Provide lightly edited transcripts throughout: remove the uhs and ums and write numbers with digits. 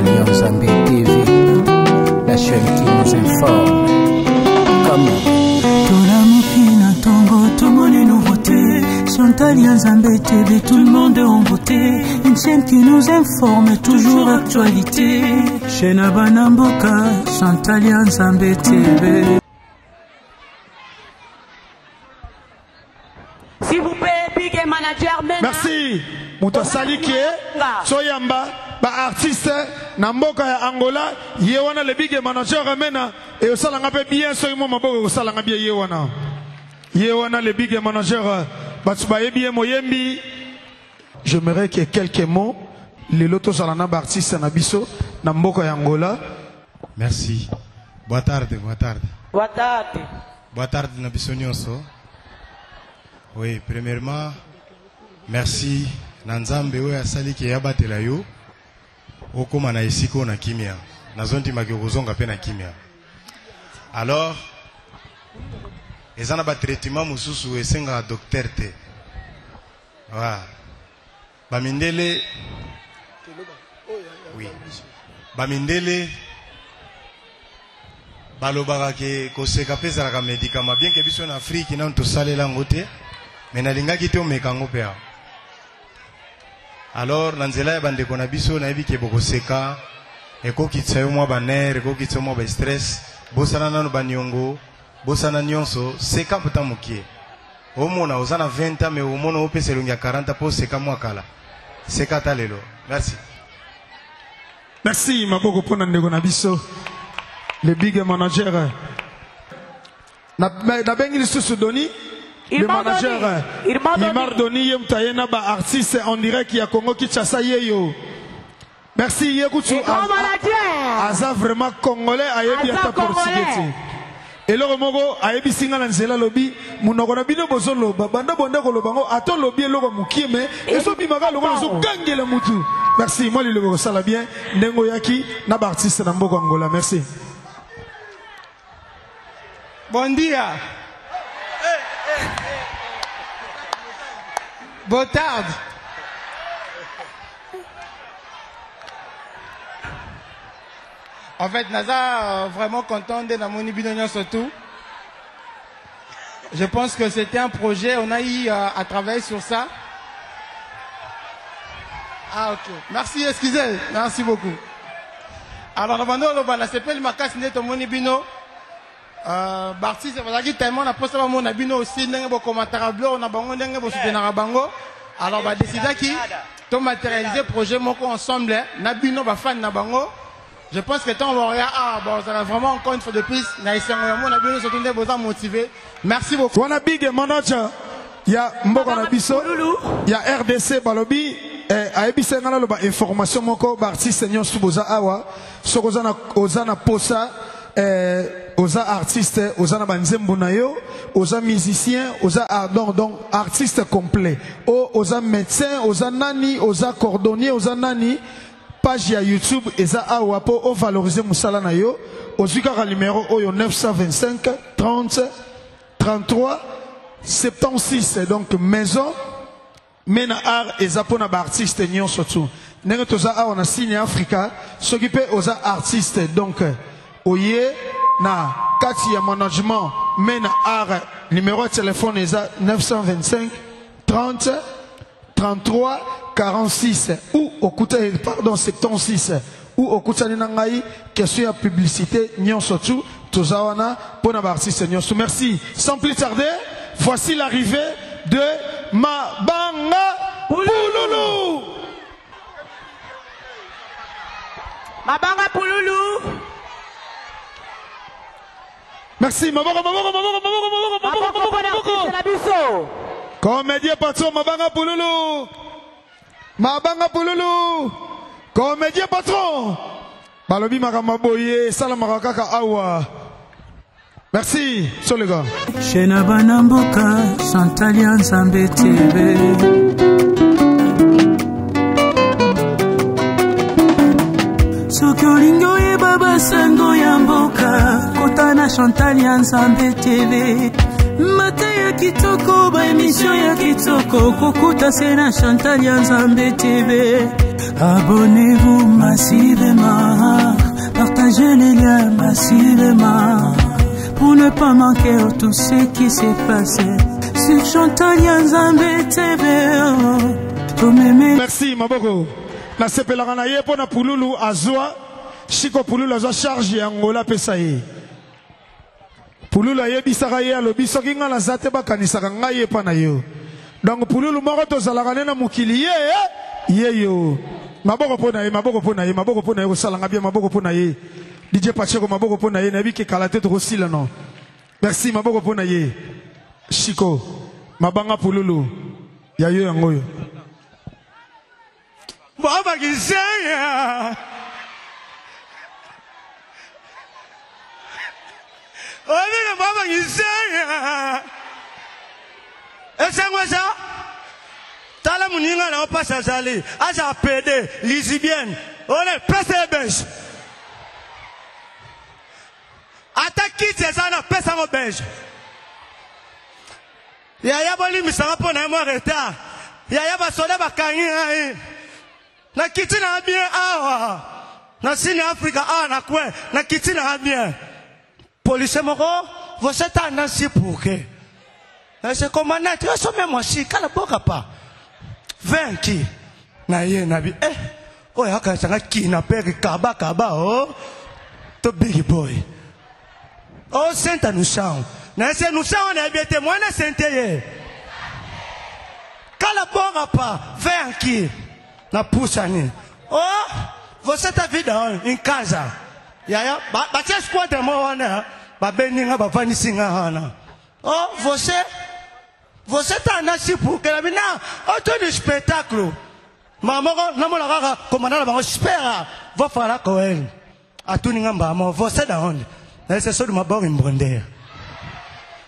Chantal Yanzambe TV, la chaîne qui nous informe. Comment Tolamokina Tongo, tout le monde est nouveauté. Chantal Yanzambe TV, tout le monde est en beauté. Une chaîne qui nous informe, toujours actualité. Chaîne Abanamboka, Chantal Yanzambe TV. S'il vous plaît, Big Manager. Merci. Mouta Salike, Soyamba, artiste, Namboka ya Angola, Yewana le Big Manager Amena, et au salon bien, Soymo Mabo, au salon bien Yewana. Yewana le Big Manager, Batsubaye bien Moyembi. J'aimerais qu'il y ait quelques mots, les lotos salana artiste Nabiso, Namboka ya Angola. Merci. Boa tarde, boa tarde. Boa tarde. Boa tarde, Nabiso Nyonso. Oui, premièrement, merci. Nanzambe oyo asali ke yabatela yo okoma na esiko na kimia nazondi makikozonga pe na kimia. Alors ezana ba traitement mususu esenga docteur te wa bamindele oui bamindele balobaka ke koseka pesa la médicament bien que biso na Afrique na to salela ngote mais na lingaki te o mekango pe. Alors, Nanzela ya bande kona biso na ebi ke boko seka eko kitsayo mwa baner eko kitsayo mwa ba stress bosana nanu banyongo bosana nyonso seka puta mukie omona ozana 20 ans mais omona opesa longia 40 po seka mwa kala seka talelo. Merci. Merci maboko pona ndeko na biso le Big Manager na bengi lisusu doni. Le manager, Imar Doni Yemtayena ba artiste en direct qui a Congo Kinshasa yeyo. Merci Yekutu. Aza vraiment congolais ayebi ata portugais. Et le mogo ayebi singa na nzela lobi munoko na bino bozolo banda bonda ko lobango ato lobi eloko mukie mais eso bimaka lokolo so kangela mutu. Merci moi le logo sala bien ndengo yaki na ba artiste na mboko Angola. Merci. Bon dia. Botarde. En fait, Naza vraiment content de la Monibinonia surtout. Je pense que c'était un projet, on a eu à travailler sur ça. Ah ok, merci, excusez, merci beaucoup. Alors, on s'appelle Makas Neto Monibino. Barti c'est parce que tellement on a posté mon abino aussi n'engue bo commentaire bleu on a bango n'engue bo soutenir bango alors bah décider qui to matérialiser projet moko ensemble nabino ba fan na bango je pense que tant on va bon ça va vraiment encore une fois de plus na isengo mon abino surtout des besoins motivés merci beaucoup. On a Big Manager il y a mboko na biso il y a RDC balobi a ebisa ngala lo ba information moko ba artiste nyonso boza awa sokozana ozana posa oza artiste, oza na banzembo na yo, oza musicien, oza donc artiste complet. Oza médecin, oza nani, oza cordonnier, oza nani. Page ya YouTube eza awa po o valoriser musala na yo. Ozuka ka numéro oyo 925 30 33 76 donc maison mena art eza po na ba artiste nyonso tu. Ndenge toza awa na signe Africa, s'occuper oza artiste donc oye na kati ya management mena art numéro de téléphone est 925 30 33 46 ou au côté pardon 76 ou au côté de nangai question ya publicité nyonso tu tozawana pona ba artiste nyonso. Merci. Sans plus tarder, voici l'arrivée de Mabanga Pouloulou. Mabanga Pouloulou. Merci, Mabanga Comédien patron, Mabanga Pouloulou. Mabanga Pouloulou. Comédien patron. Balobi Makamaboye, Salamakaka Awa. Merci, sur les gars. Chaîne Banamboka, Chantal Yanzambe TV. Sokolingo ye baba sango yamboka kotana Chantal Yanzambe TV mate ya kitoko ba émission ya kitoko kokuta sena Chantal Yanzambe TV Abonnez-vous massivement, partagez les liens massivement, pour ne pas manquer tout ce qui s'est passé sur Chantal Nzambe TV. Merci Maboko. Na sepelaka na ye po na Pululu azwa Chiko Pululu azwa charge ya ngola pesa ye. Pululu ayebisaka ye alobi soki nga naza te bakanisaka ngai ye pa na yo. Donc Pululu moko tozalaka ne na mokili ye yo. Maboko po na ye, maboko po na ye, maboko po na ye kosalanga bien, maboko po na ye. DJ Pacheko maboko po na ye, nayebi ke kala te tokosila non. Merci maboko po na ye. Chiko mabanga Pululu ya yo yango yo. Baba Gisaya. Oye, Baba Gisaya. Esa ça? Tala muninga na opasa zali. Aza PD, lisibienne. Ole, pesa belge. Ataki zana pesa mo belge. Ya boli misanga po na mo retard. Ya ba soda ba kangi. Na kiti na bien awa. Na sini Afrika awa na kwe. Na kiti na bien. Police moko, vous êtes un ancien pour que. C'est commandant, tu as sommé moi si, kala boka pa. 20 qui. Na ye na bi. Oh ya ka sanga ki na pere kaba oh. To big boy. Oh Saint nous chant. Na se nous chant na bien témoin na Saint ye. Kala boka pa 20 qui. Na pusani. Oh, você tá vida em casa. Yaya, batia squad de moana, ba beninga ba vanisinga hana. Oh, você tá nasi pour que la mina, auto de spectacle. Maman, namola kaka, commandant ba espera, va fala koen. Atuninga mbamo, você da onde? Na esse só de uma boa embondeira.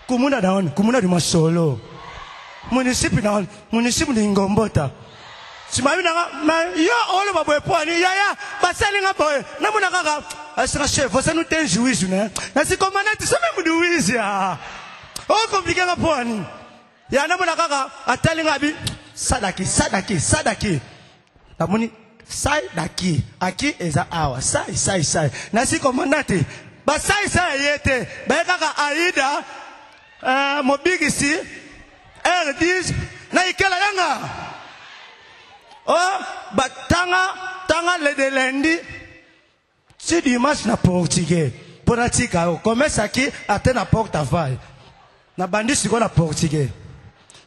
Kumuna da onde? Kumuna de Masolo. Município da onde? Município de Ngombota. Si ma yo olo ba boy poani ya basali nga boy na mona kaka asira chef você não tem juízo né na si comandante só mesmo juízo ya o compliqué nga poani ya na mona kaka atali nga bi sadaki na moni sai daki aqui eza awa sai na si comandante ba sai yete ba kaka aida mobigisi R10 na ikela yanga. Oh, tanga le de lundi. Si dimanche na portugais. Pour la tika, commence aqui até na porta-vaille. Na bandi siko na portugais.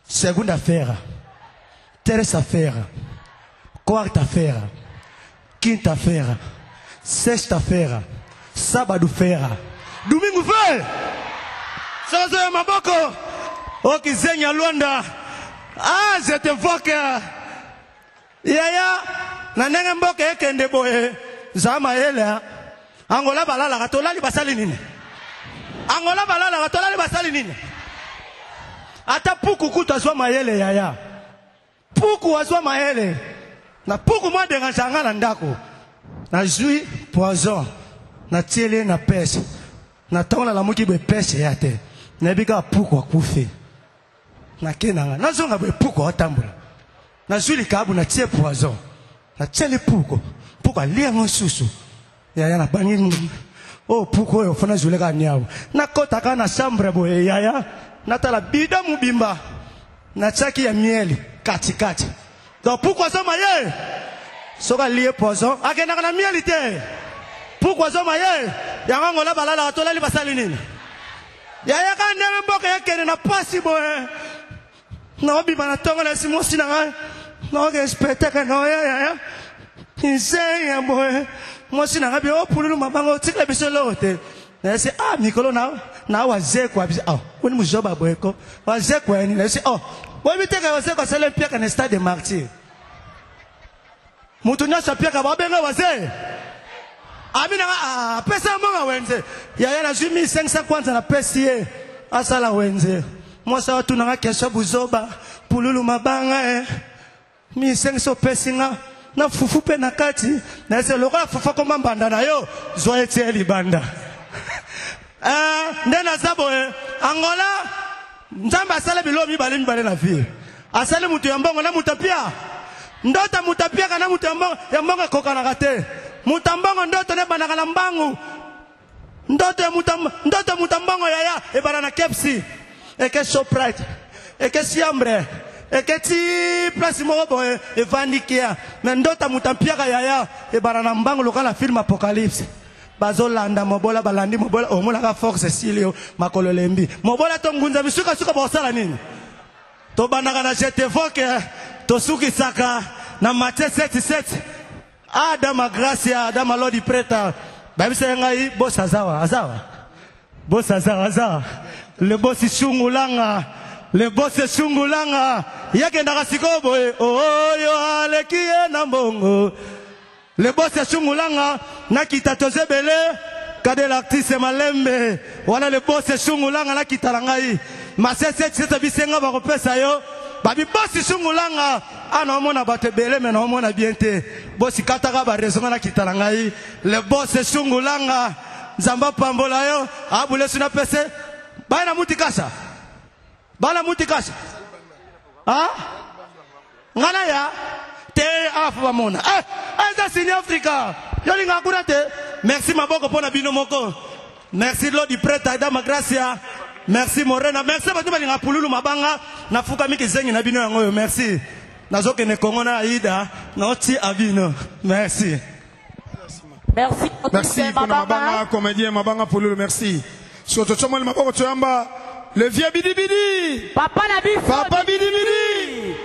Segunda-feira. Terça-feira. Quarta-feira. Quinta-feira. Sexta-feira. Sábado-feira. Domingo-feira. Sasa maboko. O kizenya Luanda. Ah, je te vois que Yaya, na nenge mboke ekende boye, zama ele, Angola balala katolali basali nini? Angola balala katolali basali nini? Ata puku kutazwa mayele yaya. Puku wazwa mayele. Na puku mwa deranganga na ndako. Na jui poison. Na tiele na pêche. Na tonga la muki be pêche yate. Na bika puku wakufe. Na kenanga. Na zonga be puku watambula. Na zuli kabu na tie poison. Na tiele puku. Puku alia ngosusu. Yaya na bangi. Oh puku yo fana zule ka nyawo. Na kota ka na chambre boye yaya. Na tala bida mubimba. Na chaki ya mieli. Kati. Donc pourquoi ça maye? Soka lié poison. Akena kana mieli te. Pourquoi ça maye? Yanga ngola balala atola li basali nini? Yaya ka ndenge mboka yekene na pasi boye. Na obima na tongo na simosi na ngai. Na oge spectacle na yaya. Insane boye. Mosi na ngabi o pululu mabango tikla biso lote. Na se mikolo na wazekwa biso. Woni mujoba boyeko. Wazekwa ni na se Boy biteka wazekwa sele pia kana stade de martyr. Mutu nyasa pia ka babenga waze. Amina pesa monga wenze. Yaya na 1500 kwanza na pesa ye. Asala wenze. Mosa watu na kesha buzoba pululu mabanga 1500 pesa na fufu pe na kati na se loka fufu ko mambanda na yo zo ete libanda. Ndena zabo Angola Nzamba asale bilo mibale na vie. Asale mutu ya mbongo na mutapia. Ndota mutapia kana mutambongo ya mbongo kokana te. Mutambongo ndoto ne banaka na mbangu. Ndoto mutambongo ya e banana kepsi. Eke Shoprite. Eke Siambre. Eke ti place mo boy e vandikia. Na ndota mutampia ya e banana mbangu lokala film Apocalypse. Bazolanda mobola balandi mobola omona ka force silio makolo lembi. Mobola tongunza bisuka suka bosala nini? To banaka na jetevoke to suki saka na Matthieu 7:7. Adama Gracia, Adama Lodi Preta. Babi ngai boss azawa. Boss azawa. Le boss shungulanga. Le boss shungulanga. Yake ndaka sikobo oh yo alekie na mbongo. Le boss shungulanga na kitatoze bele kade l'artiste malembe. Wala le boss shungulanga na kitalangai. Matthieu 7:7 bisenga ba kopesa yo. Babi boss shungulanga ana mona bate bele mena mona biente. Boss kataka ba raison na kitalangai. Le boss shungulanga Zamba pambola yo abule suna pese. Bana mutikasha. Bala mutikasha. Ah? Ngana ya te afu ba mona. Eza sini Afrika. Yoli ngakura te. Merci maboko pona bino moko. Merci Lodi Preta Adama Gracia. Merci Morena. Merci batu bali ngapululu mabanga na fuka miki zengi na bino yango. Merci. Nazoke ne Kongo na Aida na oti abino. Merci. Merci. Merci pour mabanga comédien mabanga pululu merci. Soto chomole maboko toyamba le vieux Bidi Bidi. Papa na biso. Papa Bidi Bidi.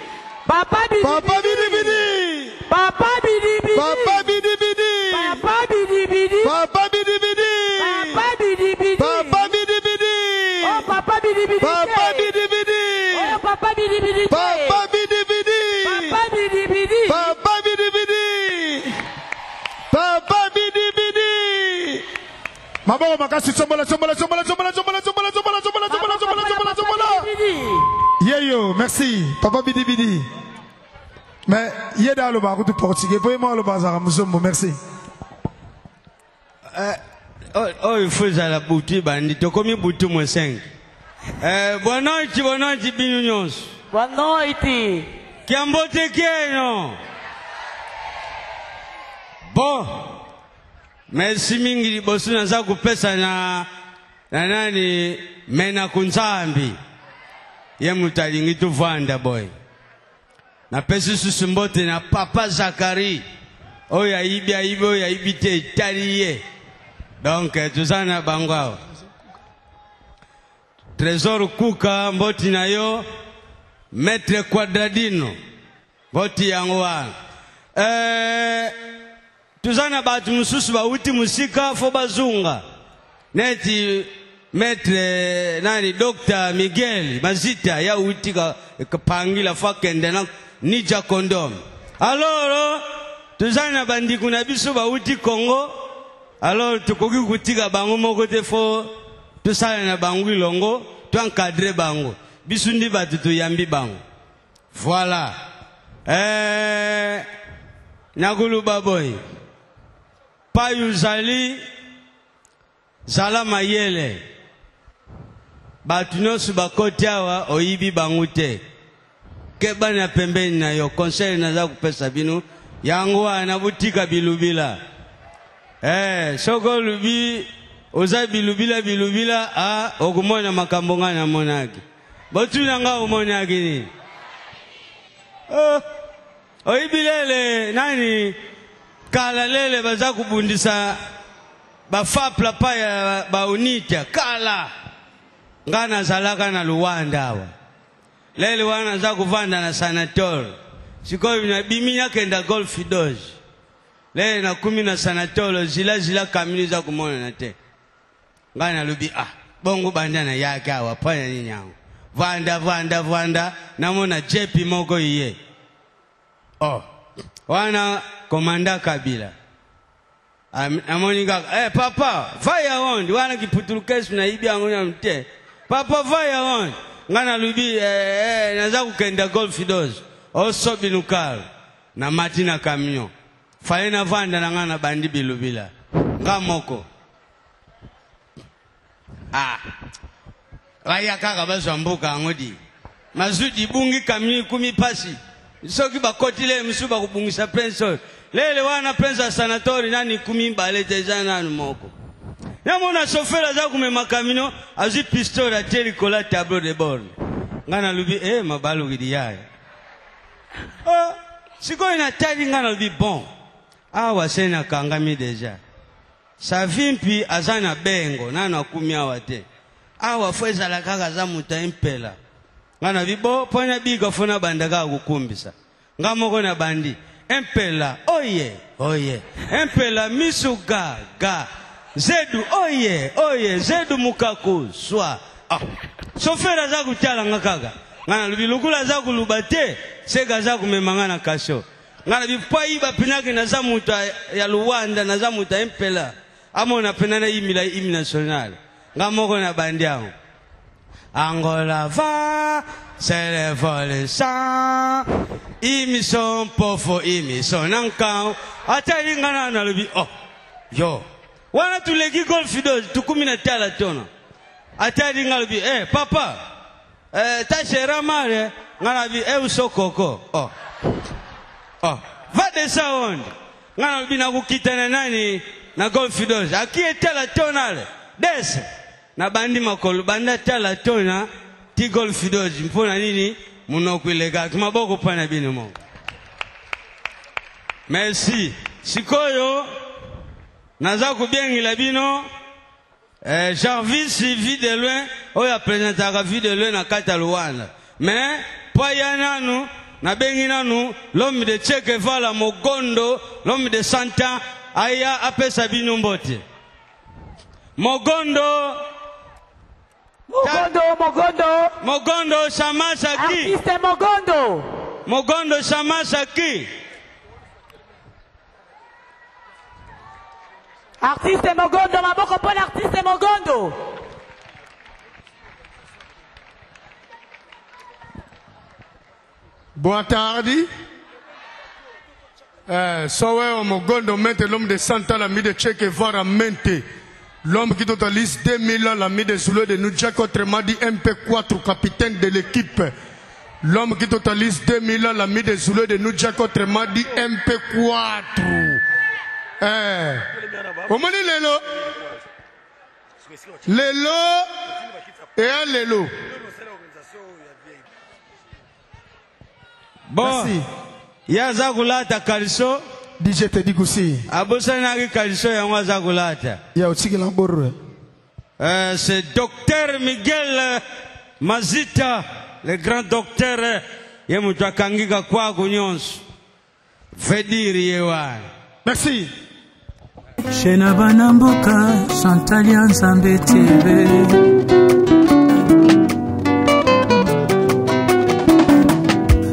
Papa Bidi Bidi. Papa Bidi Bidi. Papa Bidi Bidi. Papa Bidi Bidi. Papa Bidi Bidi. Papa Bidi Bidi. Papa Bidi Bidi. Papa Bidi Bidi. Oh Papa Bidi Bidi. Papa Bidi Bidi. Oh Papa Bidi Bidi. Papa Bidi Bidi. Papa Bidi Bidi. Papa Bidi Bidi. Papa Bidi Bidi. Maboko makasi chombola. Yeyo, merci. Papa Bidi Bidi. Mais yeda lo ba ko portugais, pouvez moi lo bazar muzombo, merci. Oh, il faut à la boutique bandi to komi boutu mo 5. Boa noite binyons. Boa noite. Kiambote keno. Bon. Merci mingi bosu naza kupesa na nani mena kunzambi. Ye mutalingi tuvanda boy. Na pesi susumbote na papa Zakari. Oya ibi te taliye. Donc tuzana bangao. Trésor Kuka mboti na yo Maître Quadradino mboti yangwa. Tuzana batu mususu ba uti musika fo bazunga. Neti Maître nani Dr. Miguel Mazita ya uti kapangila fakende na Nija Kondom. Alors tuzana bandi kuna biso ba uti Congo. Alors tukoki kutika bango moko te fo tusala na bango ilongo to encadrer bango. Biso ndi batu to yambi bango. Voilà. Nagulu baboy. Payuzali Zala mayele. Batu nyonso bakoti awa oyibi bango te. Keba na pembeni na yo conseil naza kupesa bino yango ana butika bilubila. Soko lubi oza bilubila okumona makambo ngana monaki. Botu nanga umonaki ni. Oyibilele nani kala lele baza kubundisa bafapla paya baunita kala ngana zalaka na Luanda awa. Lele wana za kuvanda na sanator. Siko na biminya kenda golf doge. Lele na 10 na sanator zila kamili za kumona na te. Ngana lubi bongo bandana yake awa panya nini yangu. Vanda namona jepi moko iye. Wana komanda Kabila. Amoninga papa fire on wana kiputulukesi na ibi yangu na mte. Papa fire on ngana lubi naza kukenda golf doze oso binukal na matina camion faina vanda na ngana bandi bilubila ngamoko raya kaka bazwa mboka ngodi mazudi bungi camion 10 pasi soki bakotile misu bakubungisa penso lele wana pensa sanatori nani kumi balete jana moko namona chauffeur aza kumema kamino azi pistolet ateli kola tableau de bord ngana lubi mabalo gidiya siko ina tali ngana lubi bon awa sena kangami deja sa vimpi azana bengo nana kumi awate awa fweza la kaka za muta impela ngana bibo pona biga funa bandaka kukumbisa ngamoko na bandi impela oye impela misuga ga zedu oye zedu mukaku swa sofera za kutala ngakaga ngana lubilukula za kulubate sega za kumemangana kasho ngana bipai bapinaki na za muta ya Luanda na za muta impela amona penana imila imi national ngamoko na bandi yango Angola va c'est le vol sang imison pofo imison nankao atali ngana na lubi yo wana tuleki golf dozi tukumina tala tona atali ngalubi papa tashera mare nganabi usokoko va de sound nganabi na kukitana nani na golf dozi akietala tonale des na bandi makolo banda tala tona ti golf dozi mpona nini munokwilega maboko pana bino mo merci sikoyo naza kubiengila bino Jarvis vit de loin oya présentaka vit de loin na kata Luanda mais paya nanu na bengi nanu l'homme de Che Guevara Mogondo l'homme de Santa aya apesa bino mbote Mogondo Shamasaki Artiste Mogondo Shamasaki Artiste Mogondo, maboko pona artiste Mogondo. Boa tarde. Sowe Mogondo mente l'homme de Santa, l'ami de Che Guevara mente. L'homme qui totalise 2000 ans, l'ami de Zulu de Nujako Tremadi MP4, capitaine de l'équipe. L'homme qui totalise 2000 ans, l'ami de Zulu de Nujako Tremadi MP4. Omoni lelo et un lelo. Bon, yaza kulata kaliso DJ Teddy Goussi. Abosana ki kaliso yaza kulata. Ya otiki na borre. C'est docteur Miguel Mazita, le grand docteur yemutu akangika kwa kunyonso. Vediri yewa. Merci. Shena Banamboka, Chantalia Nzambe TV.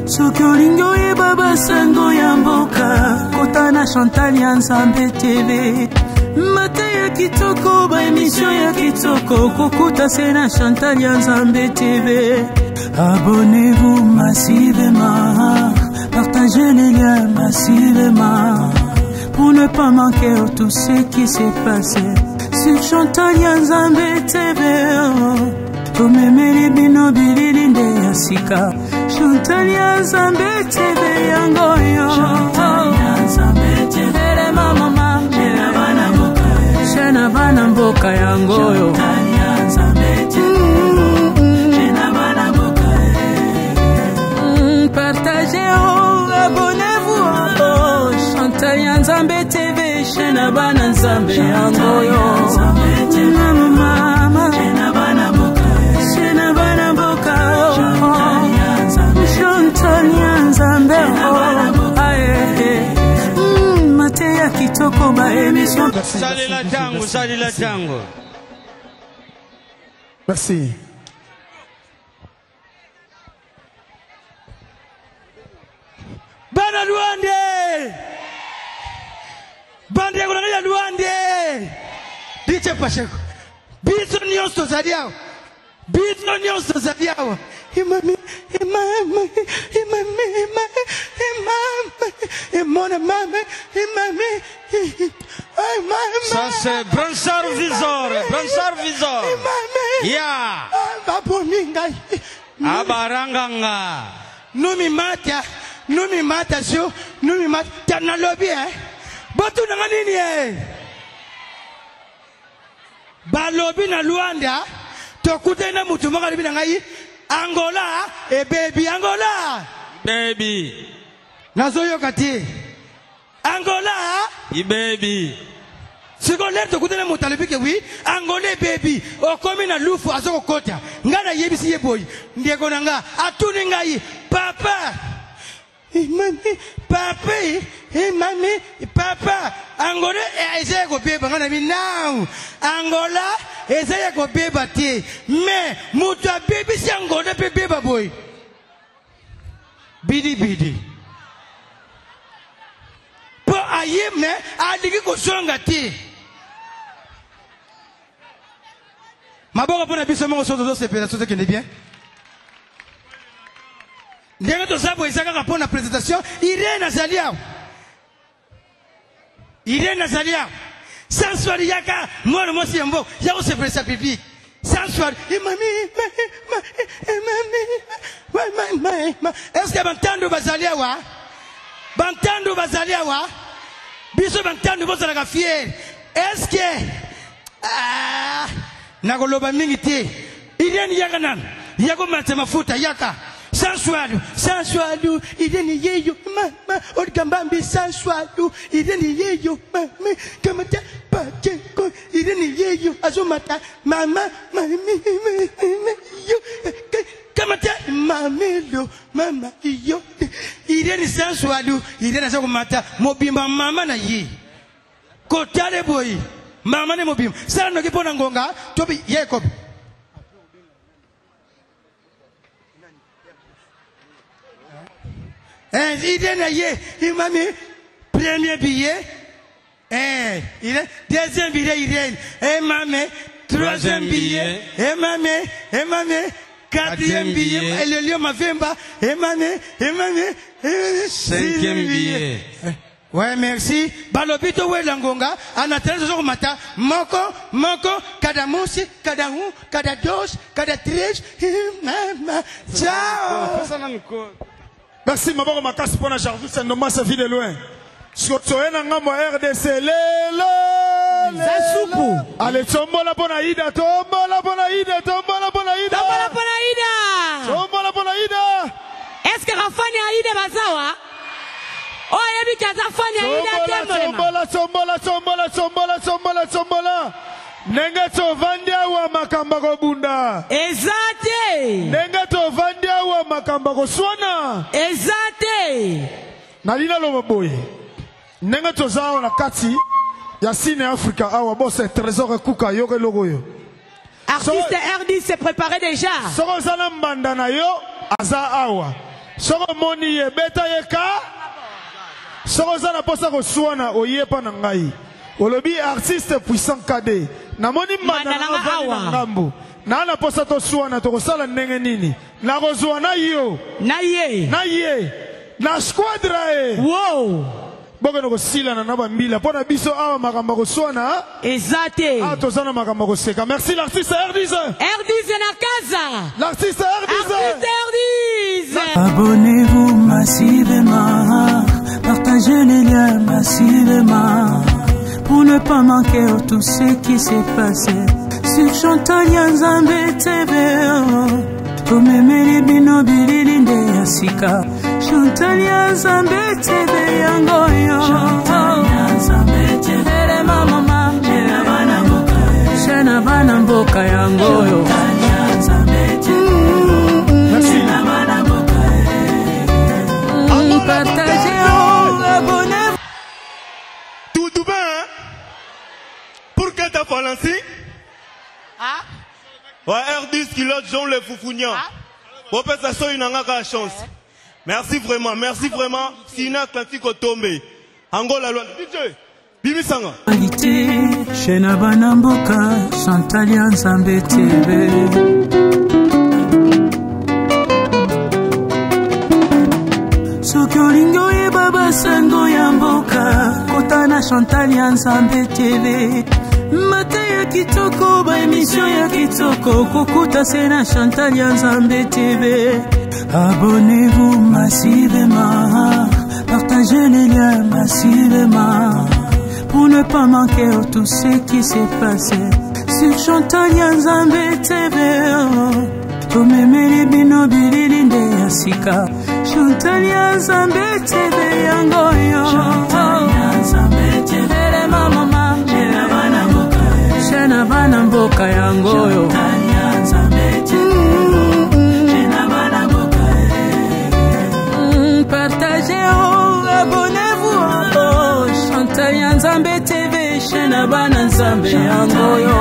Sokolingo ye baba sango ya mboka, kotana Chantalia Nzambe TV. Mate ya kitoko, ba émission ya kitoko, kokuta sena Chantalia Nzambe TV. Abonnez-vous massivement, partagez les liens massivement. Pour ne pas manquer tout ce qui s'est passé sur Chantalia Nzambe TV. Tumemeli bino bililinde yasika Chantalia Nzambe TV yangoyo. Chantalia Nzambe TV mama Shena bana mboka yangoyo. Chantalia Nzambe TV Shena bana mboka. Partagez, abonnez-vous. Chantalia Nzambe TV, Shena bana Nzambe yangoyo. Mama, Shena bana mboka. Chantalia Nzambe. Mate ya kitoko ba émission. Salila tango. Merci. Bana Luande! Bande kuna Luande! Dice Pacheco. Biso nyonso zadiao. Imami. Ça c'est Bransar Visor. Ya. Babominga. Abaranganga. Numi matia. nous mi matation, nous mi mat, t'as lobby, hein? Botu na nini, eh? Ba lobby na Luanda, tokute na mutu maka lobby na ngai, Angola, baby, Angola. Baby. Nazoyo kati. Angola, baby. Secondaire to kutana mutalipike wi angole baby okomi na lufu azoko kota ngana yebisi yeboy ndiego nanga atuni ngai papa mami papa mami papa angole essaye ko beba ngana mi now Angola essaye ko beba ti mais muta baby si Angola beba boy bidi po ayeme adiki ko songa ti Maboko pona biso mongo sozo sepela sozo kende bien. Ndenge to sabo isaka ka pona présentation Irene Azalia. Irene Azalia. Sans soir yaka mono mosi mbo yako se presa pipi. Sans soir mami. Est-ce que bantando bazalia wa? Bantando bazalia wa? Biso bantando bozala ka fier. Est-ce que Nagoloba mingi te. Irene yaka nan. Yako mate mafuta yaka. Sensualu. Irene yeyo mama. Orgambambi sensualu. Irene yeyo mama. Kamata pacheko. Irene yeyo azumata mama. Yo. Kamata mamelo mama yo. Irene sensualu. Irene azumata mobimba mama na yi. Kotale boy. Mama ne mobim. Sala no kipona ngonga. Tobi Jacob. Idena ye. Imami. Premier billet. Deuxième billet Irene. Mame. Troisième billet. Mame. Quatrième billet. Le lion mavemba. Mame. Cinquième billet. Ouais, merci. Balobito we langonga, anatenzo zoko mata, moko, kada musi, kada hu, kada dos, kada tres, mama, ciao. Merci, Maboko Makasi, pour la Jarvis, c'est normal, ça vit de loin. Sotoena ngamo RDC, lelo. Allez, tombola bona ida, tombola bona ida. Est-ce que Rafani Aïda Bazawa? Oh, yebi kazafanya ida tombola. Nenge to vandia wa makamba ko bunda. Ezate. Nenge to vandia wa makamba ko swana. Ezate. Nalina lo boye. Nenge to zao na kati ya Cine Africa awa bosse trésor kuka yoke logo yo. Artiste RD s'est préparé déjà. Soko zana mbanda na yo aza awa. Soko moni ye beta yeka. Soko zana posa ko swana oyepa na ngai. Olobi artiste puissant KD. Na moni mbanda na ngambu. Na na posa to swana to kosala ndenge nini. Na kozwana yo. Na ye. Na squadra e. Wow. Boke no kosila na naba mbila. Pona biso awa makamba ko swana. Ezate. Ah tozana makamba ko seka. Merci l'artiste RDZ. RDZ na casa. L'artiste RDZ. Abonnez-vous massivement. Partagez les liens massivement. Pour ne pas manquer tout ce qui s'est passé sur Chantal Nzambe TV. Tomemeli bino bililinde yasika Chantal Nzambe TV yangoyo. Chantal Nzambe TV mama Shena bana mboka yangoyo. Chantal Nzambe TV. Merci. Partagez, abonnez-vous. Tout bien, hein? Pour que t'as balancé? Ah? Ouais, R10 kilos, Jean le foufougnant. Bon, ça soit une angaka chance. Merci vraiment. Sina Atlantique au tombé. Angola, DJ, Bimisanga. Shena bana mboka, Chantal Nzambe TV. Sokolingo ye baba sango ya mboka, kota na Chantal Nzambe TV. Mata ya kitoko, ba emission ya kitoko, kokuta se na Chantal Nzambe TV. Abonnez-vous massivement, partagez les liens massivement, pour ne pas manquer tout ce qui s'est passé sur Chantal Nzambe TV. Tomemeli bino bilili nde yasika Chantal Nzambe TV yangoyo. Chantal Nzambe TV le mama Shena bana mboka, Shena bana mboka yangoyo. Chantal Nzambe TV Shena bana mboka. Partagez, abonnez-vous, Chantal Nzambe TV Shena bana Nzambe yangoyo.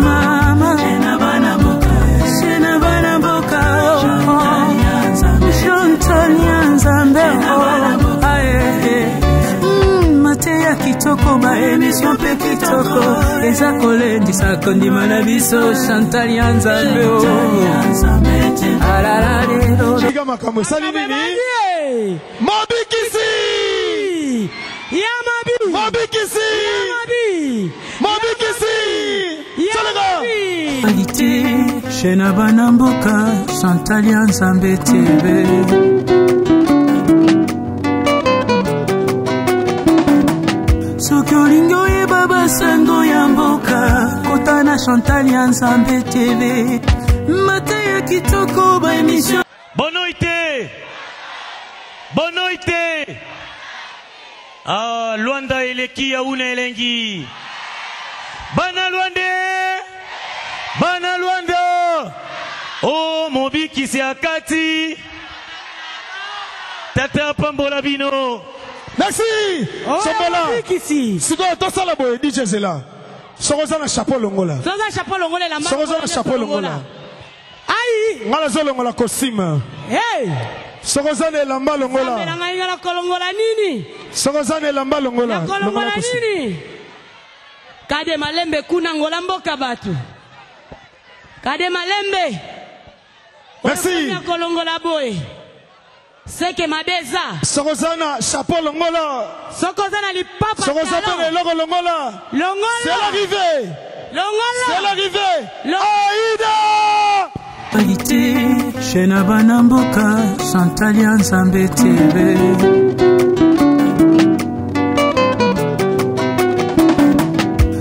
Mama Shena bana mboka, Shena bana mboka, Chantal Nzambe Mateya kitoko ba emission pe kitoko eza kolendisa kondima na biso Chantal Nzambe. Alala lero Liga makambo sali nini? Mobikisi! Ya mabi! Mobikisi! Ya mabi! Mobikisi! Ya Qualité, Shena bana mboka, Chantal Nzambe TV. Soki olingo ye baba sango ya mboka, kota na Chantal Nzambe TV. Mateya kitoko ba émission. Bonoite! Bonoite! Ah, Luanda eleki ya una elengi. Bana Luande! Bana Luanda! Oh, Mobikisi akati! Tata Pambola bino! Merci! Sombola! Mobikisi! Sido, tosa la boye, DJ Zela. Sokoza na chapeau longola. Soza chapeau longola la Sokoza na chapeau longola. Aïe! Ngala zo longola costume. Hey! Sokoza ne lamba longola. Mbela ngai ngala kolongola nini? Sokoza ne lamba longola. Na kolongola nini? Kade malembe kuna ngola mboka batu. Kade malembe. Merci. Na kolongola boy. Seke madeza. Sokoza na chapeau longola. Sokoza na lipapa. Sokoza pe logo longola. Longola. C'est l'arrivée. Longola. C'est l'arrivée. Aïda! Qualité, Shena bana mboka, Chantal Nzambe TV.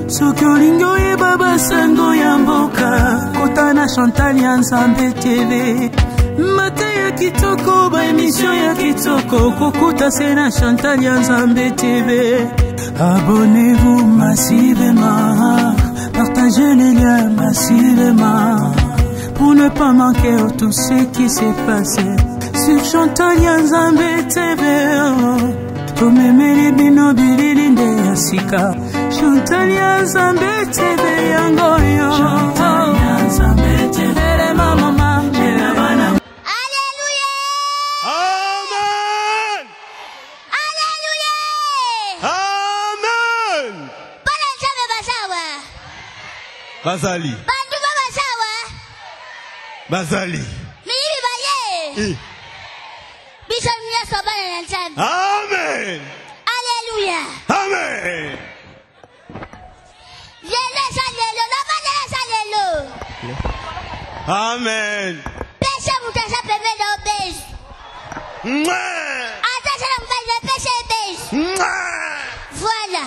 Soki olingo ye baba sango ya mboka, kota na Chantal Nzambe TV. Mateya kitoko ba émission ya kitoko, kokuta se na Chantal Nzambe TV. Abonnez-vous massivement, partagez les liens massivement, pour ne pas manquer tout ce qui s'est passé sur Chantal Nzambe TV. Tomemeli bino bilili nde yasika Chantal Nzambe TV yangoyo. Chantal Nzambe TV le mama Shena bana. Alléluia! Amen! Alléluia! Amen! Bana Nzambe basawa. Bazali. Bantu basawa. Bazali. Miyibi baye. Bisa mnyaso bana Nzambe. Amen! Alléluia! Amen! Yele salelo, loma yele salelo. Amen! Péché mutasa pembe do base. Atasa la mbaye péché base. Voilà.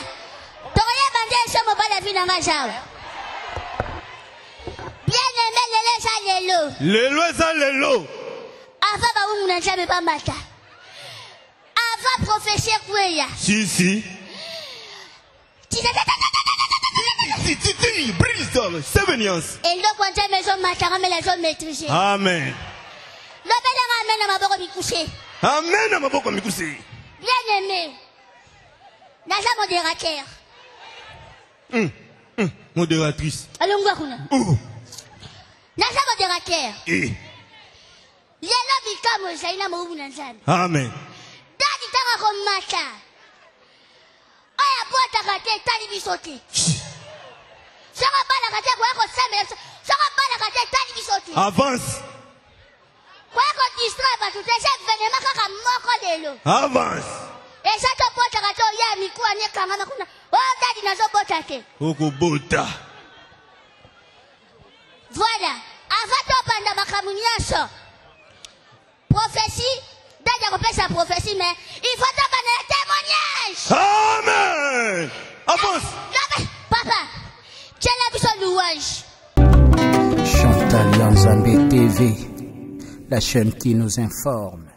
Toye bande somo bana vina ngasawa. Bien aimé lele salelo. Lelo eza lelo. Ava ba umu na Nzambe pambata. Ava prophétie kweya. Si. Brise 7 years. Et donc, quand j'ai maison matara, mais les hommes maîtrisés. Amen. L'obédience amène à ma boca mi coucher. Amen. Amaboko mikusi. Bien aimé. Naza modérateur. Modératrice. Allons voir kuna. Naza modérateur. Yelo bikamo zaina mo umu na Nzambe. Amen. Dadi tanga komata. Oya bota kate tali bisote. Saka bala kate kwa ko seme. Saka bala kate tali bisote. Avance. Kwa ko distrait ba tout ese venema kaka moko lelo. Avance. Esa to bota kate ya mikuwa ne kanga makuna. Oh dadi nazo bota te. Oko bota. Voilà. Avant de prendre ma communion, prophétie d'ailleurs on sa prophétie mais il faut te témoignage. Amen. Avance. Papa tu es la biso louange. Chantal Yanzambe TV, la chaîne qui nous informe.